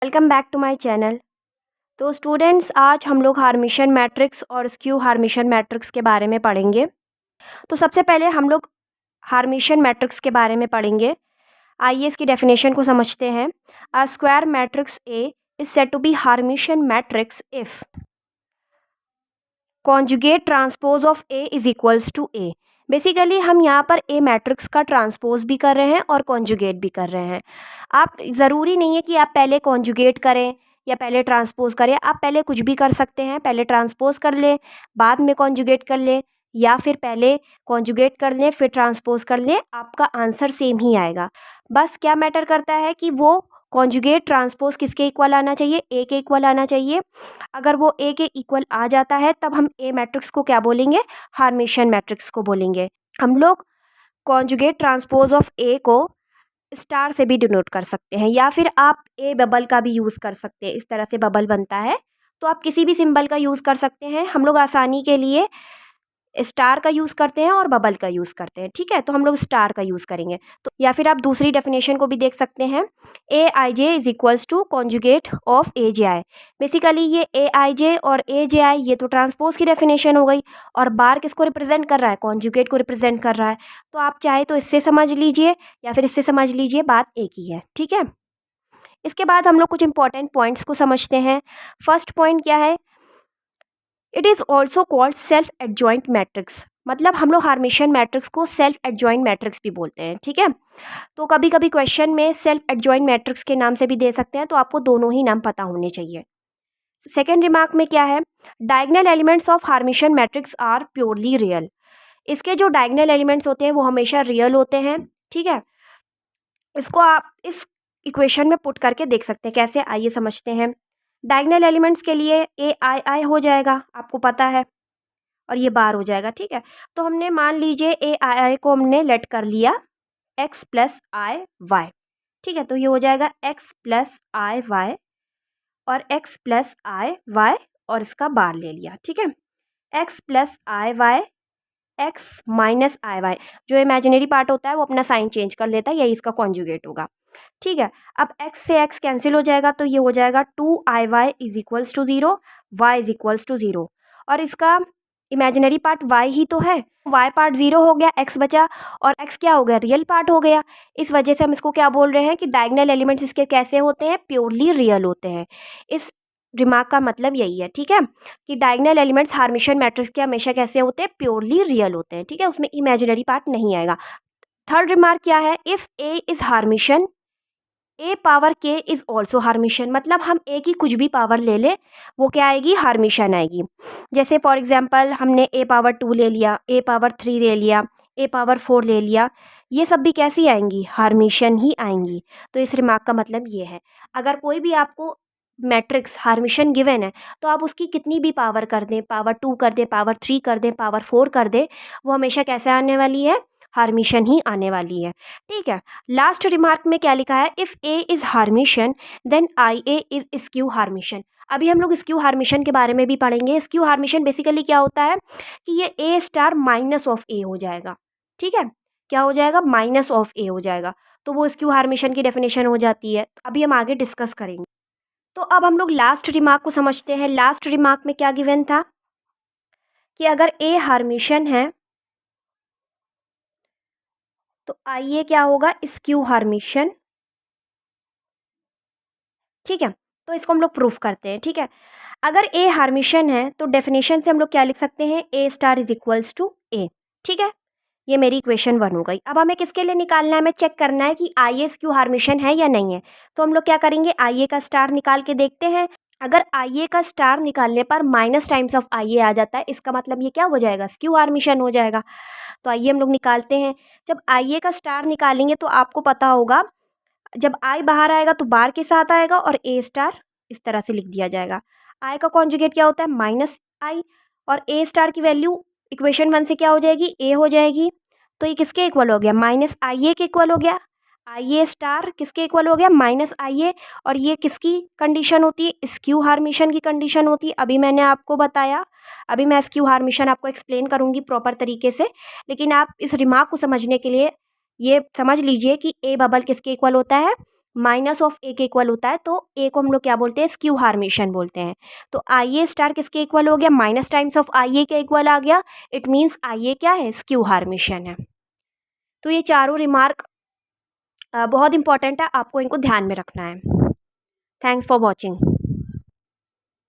Welcome back to my channel. तो students, आज हम लोग हार्मिशन मैट्रिक्स और स्क्यू हार्मिशन मैट्रिक्स के बारे में पढ़ेंगे। तो सबसे पहले हम लोग हार्मिशन मैट्रिक्स के बारे में पढ़ेंगे। आइए इसकी डेफिनेशन को समझते हैं। A square matrix A is said to be hermitian matrix if conjugate transpose of A is equals to A. Basically हम यहाँ पर ए मैट्रिक्स का ट्रांसपोज भी कर रहे हैं और कॉन्जुगेट भी कर रहे हैं। आप ज़रूरी नहीं है कि आप पहले कॉन्जुगेट करें या पहले ट्रांसपोज करें, आप पहले कुछ भी कर सकते हैं। पहले ट्रांसपोज कर लें, बाद में कॉन्जुगेट कर लें, या फिर पहले कॉन्जुगेट कर लें फिर ट्रांसपोज कर लें, आपका आंसर सेम ही आएगा। बस क्या मैटर करता है कि वो कॉन्जुगेट ट्रांसपोज किसके इक्वल आना चाहिए, ए के इक्वल आना चाहिए। अगर वो ए के इक्वल आ जाता है तब हम ए मैट्रिक्स को क्या बोलेंगे, हार्मिशन मैट्रिक्स को बोलेंगे। हम लोग कॉन्जुगेट ट्रांसपोज ऑफ ए को स्टार से भी डिनोट कर सकते हैं, या फिर आप ए बबल का भी यूज़ कर सकते हैं। इस तरह से बबल बनता है, तो आप किसी भी सिंबल का यूज़ कर सकते हैं। हम लोग आसानी के लिए स्टार का यूज़ करते हैं और बबल का यूज़ करते हैं, ठीक है। तो हम लोग स्टार का यूज़ करेंगे। तो या फिर आप दूसरी डेफिनेशन को भी देख सकते हैं, A I J is equals to conjugate of A J I. Basically ये ए आई जे और ए जे आई ये तो ट्रांसपोज की डेफिनेशन हो गई, और बार किसको रिप्रेजेंट कर रहा है, कॉन्जुगेट को रिप्रेजेंट कर रहा है। तो आप चाहे तो इससे समझ लीजिए या फिर इससे समझ लीजिए, बात एक ही है, ठीक है। इसके बाद हम लोग कुछ इंपॉर्टेंट पॉइंट्स को समझते हैं। फर्स्ट पॉइंट क्या है, it is also called self adjoint matrix. मतलब हम लोग हार्मिशन मैट्रिक्स को सेल्फ एडजॉइंट मैट्रिक्स भी बोलते हैं, ठीक है। तो कभी कभी क्वेश्चन में सेल्फ एडजॉइंट मैट्रिक्स के नाम से भी दे सकते हैं, तो आपको दोनों ही नाम पता होने चाहिए। सेकेंड रिमार्क में क्या है, diagonal elements of hermitian matrix are purely real. इसके जो डायगोनल एलिमेंट्स होते हैं वो हमेशा रियल होते हैं, ठीक है। इसको आप इस इक्वेशन में पुट करके देख सकते हैं कैसे, आइए समझते हैं। डायगोनल एलिमेंट्स के लिए ए आई आई हो जाएगा, आपको पता है, और ये बार हो जाएगा, ठीक है। तो हमने मान लीजिए ए आई आई को हमने लेट कर लिया एक्स प्लस आई वाई, ठीक है। तो ये हो जाएगा एक्स प्लस आई वाई और एक्स प्लस आई वाई, और इसका बार ले लिया, ठीक है। एक्स प्लस आई वाई, एक्स माइनस आई वाई, जो इमेजिनरी पार्ट होता है वो अपना साइन चेंज कर लेता है, यही इसका कॉन्जुगेट होगा, ठीक है। अब x से x कैंसिल हो जाएगा, तो ये हो जाएगा 2i y is equals to 0, y is equals to 0, और इसका इमेजिनरी पार्ट y ही तो है, y पार्ट 0 हो गया, x बचा, और x क्या हो गया, रियल पार्ट हो गया। इस वजह से हम इसको क्या बोल रहे हैं कि डायगोनल एलिमेंट्स इसके कैसे होते हैं, प्योरली रियल होते हैं। इस रिमार्क का मतलब यही है, ठीक है, कि डायगोनल एलिमेंट्स हार्मिशन मैट्रिक्स के हमेशा कैसे होते हैं, प्योरली रियल होते हैं, ठीक है, उसमें इमेजिनरी पार्ट नहीं आएगा। थर्ड रिमार्क क्या है, if A is hermitian A power K is also hermitian. मतलब हम ए की कुछ भी पावर ले लें वो क्या आएगी, हार्मिशन आएगी। जैसे फॉर एग्जांपल हमने ए पावर 2 ले लिया, ए पावर 3 ले लिया, ए पावर 4 ले लिया, ये सब भी कैसी आएंगी, हार्मिशन ही आएंगी। तो इस रिमार्क का मतलब ये है, अगर कोई भी आपको मैट्रिक्स हार्मिशन गिवन है तो आप उसकी कितनी भी पावर कर दें, पावर 2 कर दें, पावर 3 कर दें, पावर 4 कर दें, वो हमेशा कैसे आने वाली है, हार्मिशन ही आने वाली है, ठीक है। लास्ट रिमार्क में क्या लिखा है, if A is hermitian then I A is skew hermitian. अभी हम लोग स्क्यू हार्मिशन के बारे में भी पढ़ेंगे। स्क्यू हार्मिशन बेसिकली क्या होता है कि ये ए स्टार माइनस ऑफ ए हो जाएगा, ठीक है। क्या हो जाएगा, माइनस ऑफ ए हो जाएगा, तो वो स्क्यू हार्मिशन की डेफिनेशन हो जाती है। अभी हम आगे डिस्कस करेंगे। तो अब हम लोग लास्ट रिमार्क को समझते हैं। लास्ट रिमार्क में क्या गिवन था कि अगर ए हार्मिशन है तो आइए क्या होगा, स्क्यू हार्मिशन, ठीक है। तो इसको हम लोग प्रूफ करते हैं, ठीक है। अगर ए हार्मिशन है तो डेफिनेशन से हम लोग क्या लिख सकते हैं, ए स्टार इज इक्वल्स टू ए, ठीक है। ये मेरी इक्वेशन 1 हो गई। अब हमें किसके लिए निकालना है, हमें चेक करना है कि आई ए स्क्यू हार्मिशन है या नहीं है। तो हम लोग क्या करेंगे, आई ए का स्टार निकाल के देखते हैं। अगर आई ए का स्टार निकालने पर माइनस टाइम्स ऑफ आई ए आ जाता है, इसका मतलब ये क्या हो जाएगा, स्क्यू हार्मिशन हो जाएगा। तो आइए हम लोग निकालते हैं। जब आई ए का स्टार निकालेंगे तो आपको पता होगा, जब आई बाहर आएगा तो बार के साथ आएगा और ए स्टार इस तरह से लिख दिया जाएगा। आई का कॉन्जुगेट क्या होता है, माइनस आई, और ए स्टार की वैल्यू इक्वेशन 1 से क्या हो जाएगी, ए हो जाएगी। तो ये किसके इक्वल हो गया, माइनस आई ए के इक्वल हो गया। आई ए स्टार किसके इक्वल हो गया, माइनस आई ए, और ये किसकी कंडीशन होती है, स्क्यू हार्मिशन की कंडीशन होती है। अभी मैंने आपको बताया, अभी मैं स्क्यू हार्मिशन आपको एक्सप्लेन करूँगी प्रॉपर तरीके से, लेकिन आप इस रिमार्क को समझने के लिए ये समझ लीजिए कि ए बबल किसके इक्वल होता है, माइनस ऑफ ए के इक्वल होता है, तो ए को हम लोग क्या बोलते हैं, स्क्यू हार्मेशन बोलते हैं। तो आई ए स्टार किसके इक्वल हो गया, माइनस टाइम्स ऑफ आई ए के इक्वल आ गया। इट मीन्स आई ए क्या है, स्क्यू हार्मेशन है। तो ये चारों रिमार्क बहुत इंपॉर्टेंट है, आपको इनको ध्यान में रखना है। Thanks for watching.